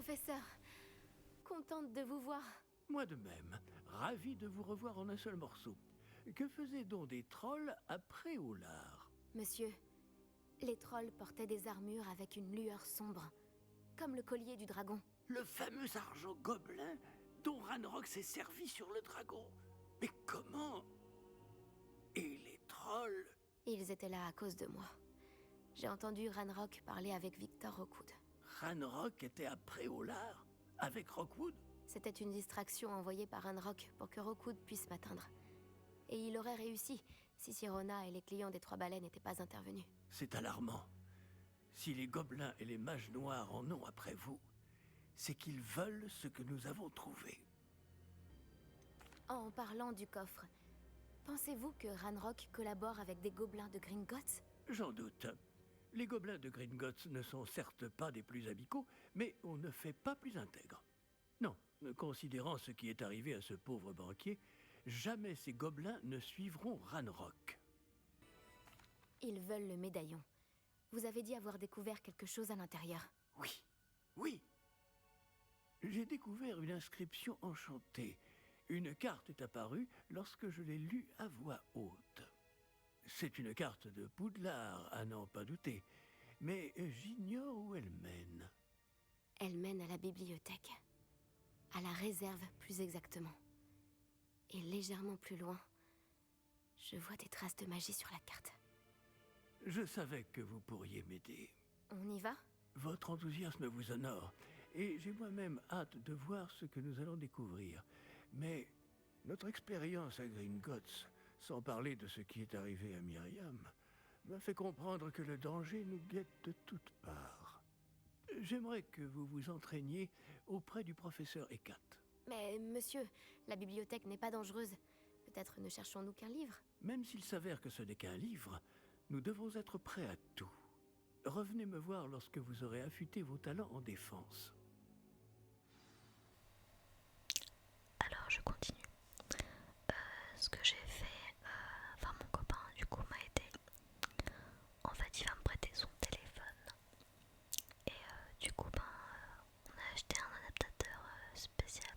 professeur. Contente de vous voir. Moi de même, ravi de vous revoir en un seul morceau. Que faisaient donc des trolls après Olar? Monsieur, les trolls portaient des armures avec une lueur sombre, comme le collier du dragon. Le fameux argent gobelin dont Ranrock s'est servi sur le dragon. Mais comment? Et les trolls? Ils étaient là à cause de moi. J'ai entendu Ranrock parler avec Victor Rookwood. Ranrock était après Olar? Avec Rookwood? C'était une distraction envoyée par Ranrock pour que Rookwood puisse m'atteindre. Et il aurait réussi si Sirona et les clients des Trois Balais n'étaient pas intervenus. C'est alarmant. Si les gobelins et les mages noirs en ont après vous, c'est qu'ils veulent ce que nous avons trouvé. En parlant du coffre, pensez-vous que Ranrock collabore avec des gobelins de Gringotts? J'en doute. Les gobelins de Gringotts ne sont certes pas des plus amicaux, mais on ne fait pas plus intègre. Non, considérant ce qui est arrivé à ce pauvre banquier, jamais ces gobelins ne suivront Ranrock. Ils veulent le médaillon. Vous avez dit avoir découvert quelque chose à l'intérieur. Oui, oui. J'ai découvert une inscription enchantée. Une carte est apparue lorsque je l'ai lue à voix haute. C'est une carte de Poudlard, à n'en pas douter, mais j'ignore où elle mène. Elle mène à la bibliothèque. À la réserve, plus exactement. Et légèrement plus loin, je vois des traces de magie sur la carte. Je savais que vous pourriez m'aider. On y va? Votre enthousiasme vous honore, et j'ai moi-même hâte de voir ce que nous allons découvrir. Mais notre expérience à Gringotts, sans parler de ce qui est arrivé à Myriam, m'a fait comprendre que le danger nous guette de toutes parts. J'aimerais que vous vous entraîniez auprès du professeur Hecat. Mais monsieur, la bibliothèque n'est pas dangereuse. Peut-être ne cherchons-nous qu'un livre? Même s'il s'avère que ce n'est qu'un livre, nous devons être prêts à tout. Revenez me voir lorsque vous aurez affûté vos talents en défense. Alors je continue. Ce que j'ai fait, mon copain du coup m'a aidé. En fait, il va me prêter son téléphone. Et du coup, on a acheté un adaptateur spécial.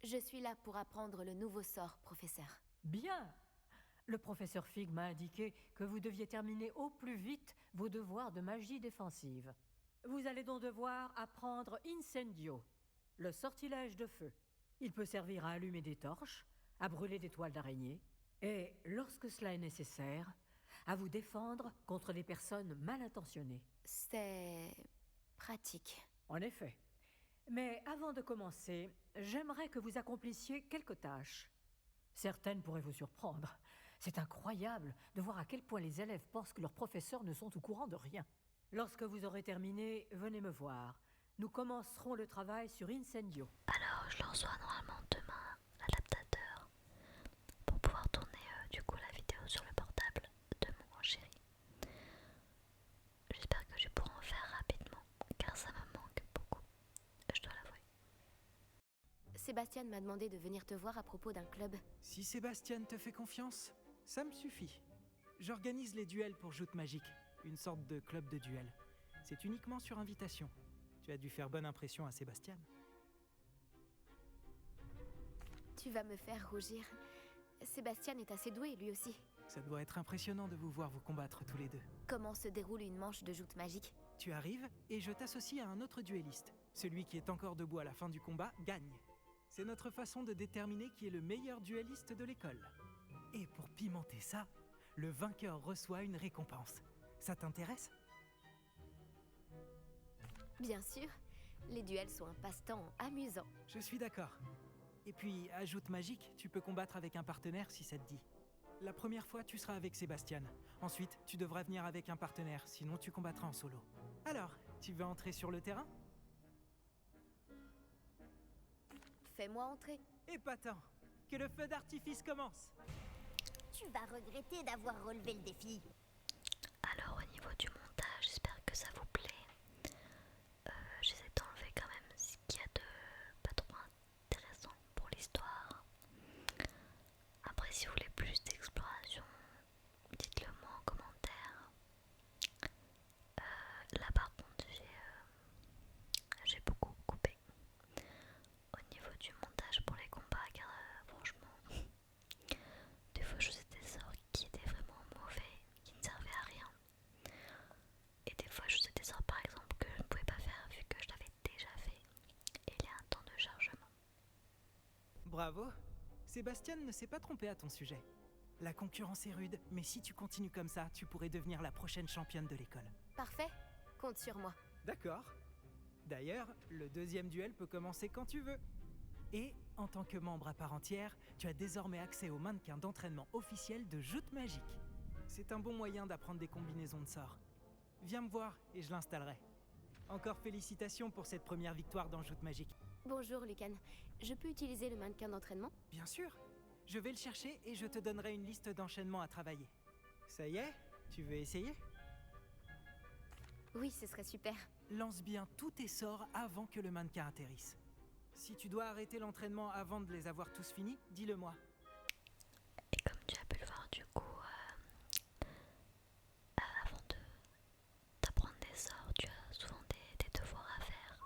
Je suis là pour apprendre le nouveau sort, professeur. Bien. Le professeur Fig m'a indiqué que vous deviez terminer au plus vite vos devoirs de magie défensive. Vous allez donc devoir apprendre Incendio, le sortilège de feu. Il peut servir à allumer des torches, à brûler des toiles d'araignée, et, lorsque cela est nécessaire, à vous défendre contre les personnes mal intentionnées. C'est pratique. En effet. Mais avant de commencer, j'aimerais que vous accomplissiez quelques tâches. Certaines pourraient vous surprendre. C'est incroyable de voir à quel point les élèves pensent que leurs professeurs ne sont au courant de rien. Lorsque vous aurez terminé, venez me voir. Nous commencerons le travail sur Incendio. Alors je reçois normalement demain l'adaptateur pour pouvoir tourner du coup la vidéo sur le portable de mon chéri. J'espère que je pourrai en faire rapidement car ça me manque beaucoup, je dois l'avouer. Sébastien m'a demandé de venir te voir à propos d'un club. Si Sébastien te fait confiance, ça me suffit. J'organise les duels pour Joute Magique, une sorte de club de duel. C'est uniquement sur invitation. Tu as dû faire bonne impression à Sébastien. Tu vas me faire rougir. Sébastien est assez doué, lui aussi. Ça doit être impressionnant de vous voir vous combattre tous les deux. Comment se déroule une manche de joute magique? Tu arrives et je t'associe à un autre duelliste. Celui qui est encore debout à la fin du combat gagne. C'est notre façon de déterminer qui est le meilleur duelliste de l'école. Et pour pimenter ça, le vainqueur reçoit une récompense. Ça t'intéresse ? Bien sûr. Les duels sont un passe-temps amusant. Je suis d'accord. Et puis, à Joute Magique, tu peux combattre avec un partenaire si ça te dit. La première fois, tu seras avec Sébastien. Ensuite, tu devras venir avec un partenaire, sinon tu combattras en solo. Alors, tu veux entrer sur le terrain ? Fais-moi entrer. Épatant ! Que le feu d'artifice commence ! Tu vas regretter d'avoir relevé le défi. Alors au niveau du montage, j'espère que ça vous plaît. J'essaie d'enlever quand même ce qu'il y a de pas trop intéressant pour l'histoire. Après, si vous voulez plus d'exploration, dites-le moi en commentaire. Là par contre, Et des fois je faisais des sorts par exemple que je ne pouvais pas faire vu que je l'avais déjà fait. Et il y a un temps de chargement. Bravo. Sébastien ne s'est pas trompé à ton sujet. La concurrence est rude, mais si tu continues comme ça, tu pourrais devenir la prochaine championne de l'école. Parfait, compte sur moi. D'accord. D'ailleurs, le deuxième duel peut commencer quand tu veux. Et, en tant que membre à part entière, tu as désormais accès au mannequin d'entraînement officiel de Joute Magique. C'est un bon moyen d'apprendre des combinaisons de sorts. Viens me voir et je l'installerai. Encore félicitations pour cette première victoire dans Joute Magique. Bonjour, Lucan. Je peux utiliser le mannequin d'entraînement? Bien sûr. Je vais le chercher et je te donnerai une liste d'enchaînements à travailler. Ça y est? Tu veux essayer? Oui, ce serait super. Lance bien tous tes sorts avant que le mannequin atterrisse. Si tu dois arrêter l'entraînement avant de les avoir tous finis, dis-le-moi. Et comme tu as pu le voir du coup, avant d'apprendre des sorts, tu as souvent des devoirs à faire.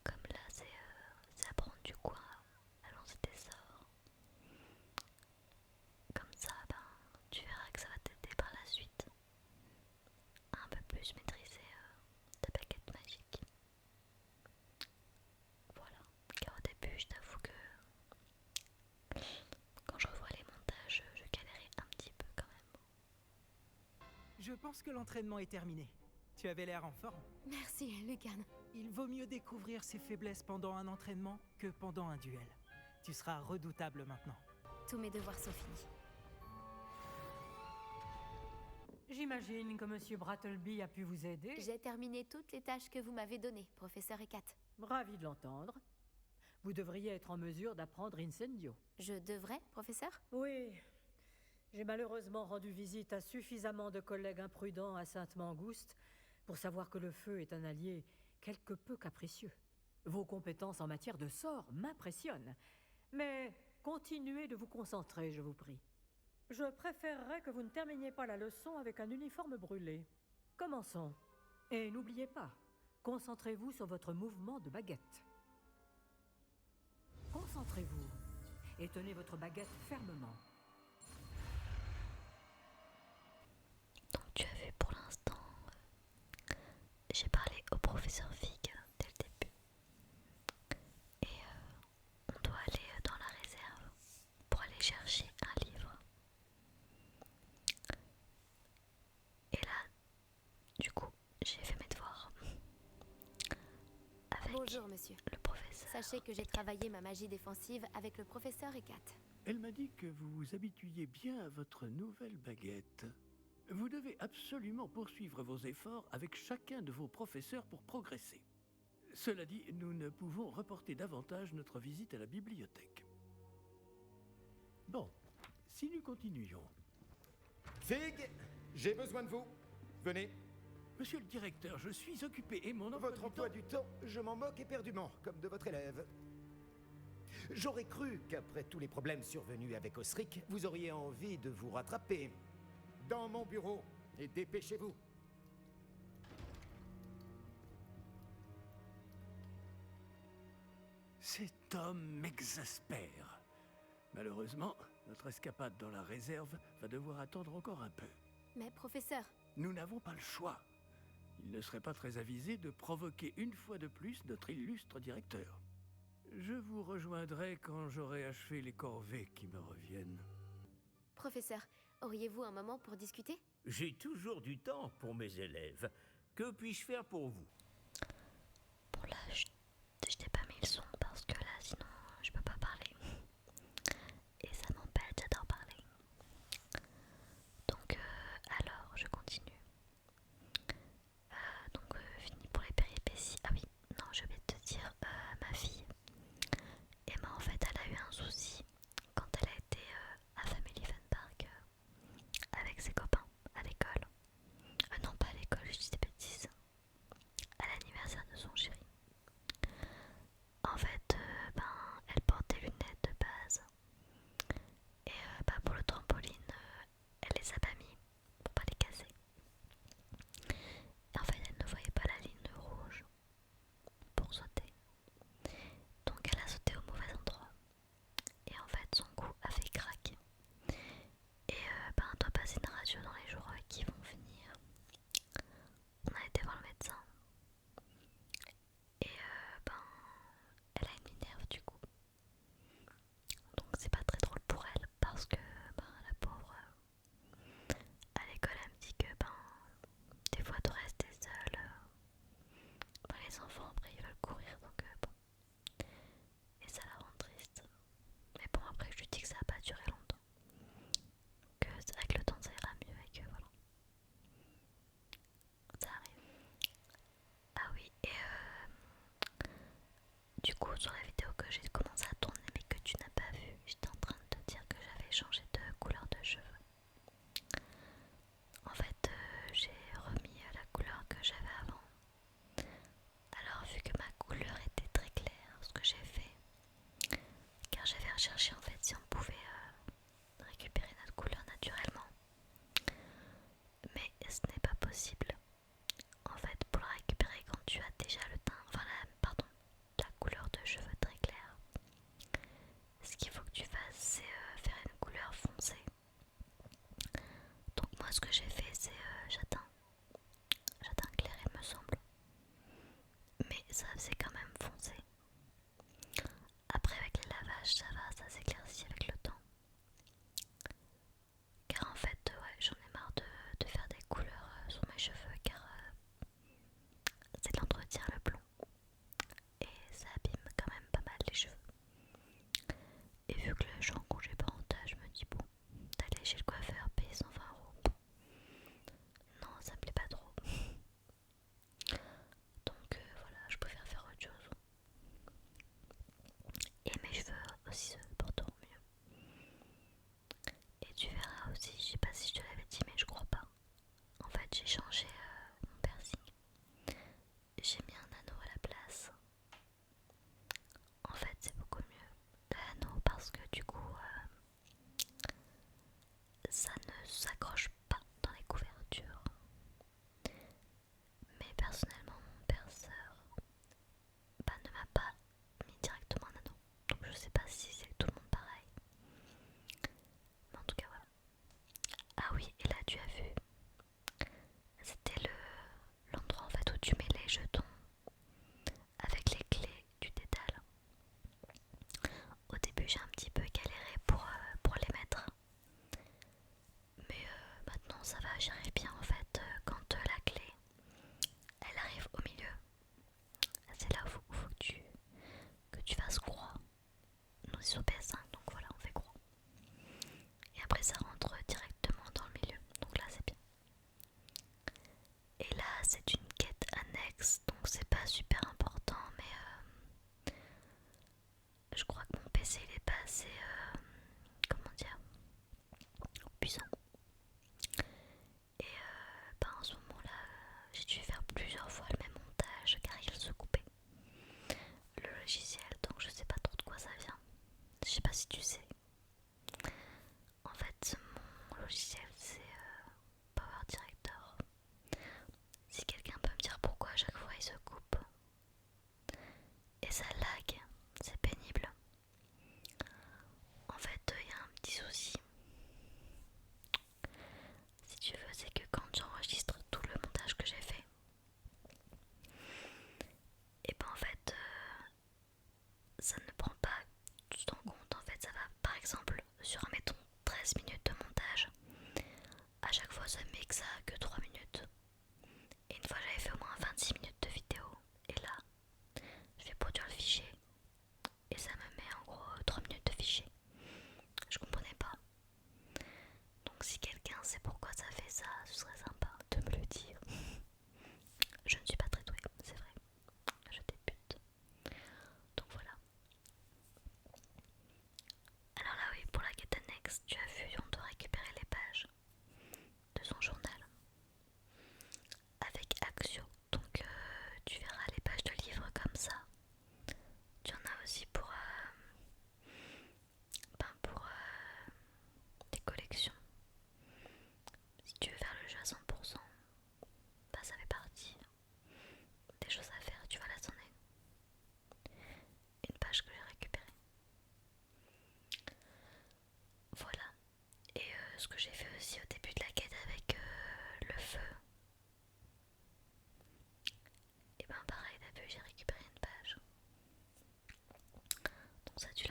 Comme là, c'est apprendre du coup à lancer des sorts. Comme ça, tu verras que ça va t'aider par la suite à un peu plus maîtriser ta baguette magique. Voilà, car au début, je t'avoue que quand je revois les montages, je galérais un petit peu quand même. Je pense que l'entraînement est terminé. Tu avais l'air en forme. Merci, Lucan. Il vaut mieux découvrir ses faiblesses pendant un entraînement que pendant un duel. Tu seras redoutable maintenant. Tous mes devoirs sont finis. J'imagine que Monsieur Brattleby a pu vous aider. J'ai terminé toutes les tâches que vous m'avez données, professeur Ekat. Ravi de l'entendre. Vous devriez être en mesure d'apprendre Incendio. Je devrais, professeur? Oui. J'ai malheureusement rendu visite à suffisamment de collègues imprudents à Sainte-Mangouste pour savoir que le feu est un allié quelque peu capricieux. Vos compétences en matière de sorts m'impressionnent. Mais continuez de vous concentrer, je vous prie. Je préférerais que vous ne terminiez pas la leçon avec un uniforme brûlé. Commençons. Et n'oubliez pas, concentrez-vous sur votre mouvement de baguette. Concentrez-vous et tenez votre baguette fermement. Donc tu as vu pour l'instant, j'ai parlé au professeur Fig dès le début. Et on doit aller dans la réserve pour aller chercher un livre. Et là, du coup, j'ai fait mes devoirs avec Bonjour, monsieur. le professeur. Sachez que j'ai travaillé ma magie défensive avec le professeur Ekat. Elle m'a dit que vous vous habituiez bien à votre nouvelle baguette. Vous devez absolument poursuivre vos efforts avec chacun de vos professeurs pour progresser. Cela dit, nous ne pouvons reporter davantage notre visite à la bibliothèque. Bon, si nous continuions... Fig, j'ai besoin de vous. Venez. Monsieur le directeur, je suis occupé et mon Votre emploi du temps, je m'en moque éperdument, comme de votre élève. J'aurais cru qu'après tous les problèmes survenus avec Osric, vous auriez envie de vous rattraper. Dans mon bureau, et dépêchez-vous. Cet homme m'exaspère. Malheureusement, notre escapade dans la réserve va devoir attendre encore un peu. Mais professeur, Nous n'avons pas le choix. Il ne serait pas très avisé de provoquer une fois de plus notre illustre directeur. Je vous rejoindrai quand j'aurai achevé les corvées qui me reviennent. professeur, auriez-vous un moment pour discuter? J'ai toujours du temps pour mes élèves. Que puis-je faire pour vous? Bon là, je t'ai pas mis le son parce que là, sinon, je peux pas parler. Et ça m'empêche, j'adore parler. Donc, alors, je continue. Fini pour les péripéties. Ah oui, non, je vais te dire, ma fille, Emma, en fait, elle a eu un souci quand elle a été à Family Fun Park avec ses copains à l'école. Non, pas à l'école, je dis des bêtises. À l'anniversaire de son chéri. ça faisait quand même foncé. Après avec les lavages ça va, ça s'éclaircit avec le temps. Car en fait ouais, j'en ai marre de faire des couleurs sur mes cheveux car c'est de l'entretien le blond. Et ça abîme quand même pas mal les cheveux. Et vu que je suis en congé parental, je me dis bon, d'aller chez le coiffeur, payer 120 €. Non, ça me plaît pas trop. Donc voilà, je préfère faire autre chose. Et mes cheveux aussi se porteront mieux. Et tu verras aussi, je sais pas si je te l'avais dit, mais je crois pas. En fait, j'ai changé mon piercing. J'ai mis un anneau à la place. En fait, c'est beaucoup mieux l'anneau parce que du coup, ça ne s'accroche pas dans les couvertures. Mais personnellement, mon perceur ne m'a pas mis directement un anneau. Donc je sais pas si c'est tout le monde pareil. Mais en tout cas voilà. Ah oui, et là tu as vu, c'était l'endroit en fait où tu mets les jetons avec les clés du dédale. Au début j'ai un petit peu galéré pour les mettre. Mais maintenant ça va, j'y arrive bien en fait. Quand la clé elle arrive au milieu, c'est là où il faut que tu fasses croix. Nous c'est sur PS5 donc voilà, on fait croix. Et après ça rentre directement dans le milieu, donc là c'est bien. Et là c'est une quête annexe, donc c'est pas super important, mais je crois que mon PC il est pas assez, comment dire, puissant. Et en ce moment là, j'ai dû faire plusieurs fois le même montage car il se coupait le logiciel, donc je sais pas trop de quoi ça vient. Je sais pas si tu sais. En fait, mon logiciel c'est Power Director. Si quelqu'un peut me dire pourquoi à chaque fois il se coupe et ça lag, c'est pénible. En fait, il y a un petit souci. Si tu veux, c'est que quand j'enregistre tout le montage que j'ai fait, et ben en fait, ça ne prend pas tout en compte. En fait, ça va par exemple sur, mettons, 13 minutes de montage. À chaque fois, ça me met que ça que 3 minutes. Et une fois, j'avais fait au moins 26 minutes de vidéo. Et là, je vais produire le fichier. Et ça me met en gros 3 minutes de fichier. Je comprenais pas. Donc si quelqu'un sait pourquoi ça fait ça, ce serait sympa de me le dire. Je ne suis pas très douée, c'est vrai. Je débute. Donc voilà. Alors là oui, pour la quête annexe, tu as vu, on doit récupérer les pages de son journal avec Axio. Donc tu verras les pages de livres comme ça. Tu en as aussi pour des collections. Si tu veux faire le jeu à 100%, bah ça fait partie des choses à faire. Tu vas la sonner. Une page que j'ai récupérée. Voilà. Et ce que j'ai fait aussi au début de la quête avec le feu. Et ben pareil, t'as vu, j'ai récupéré une page. Donc ça tu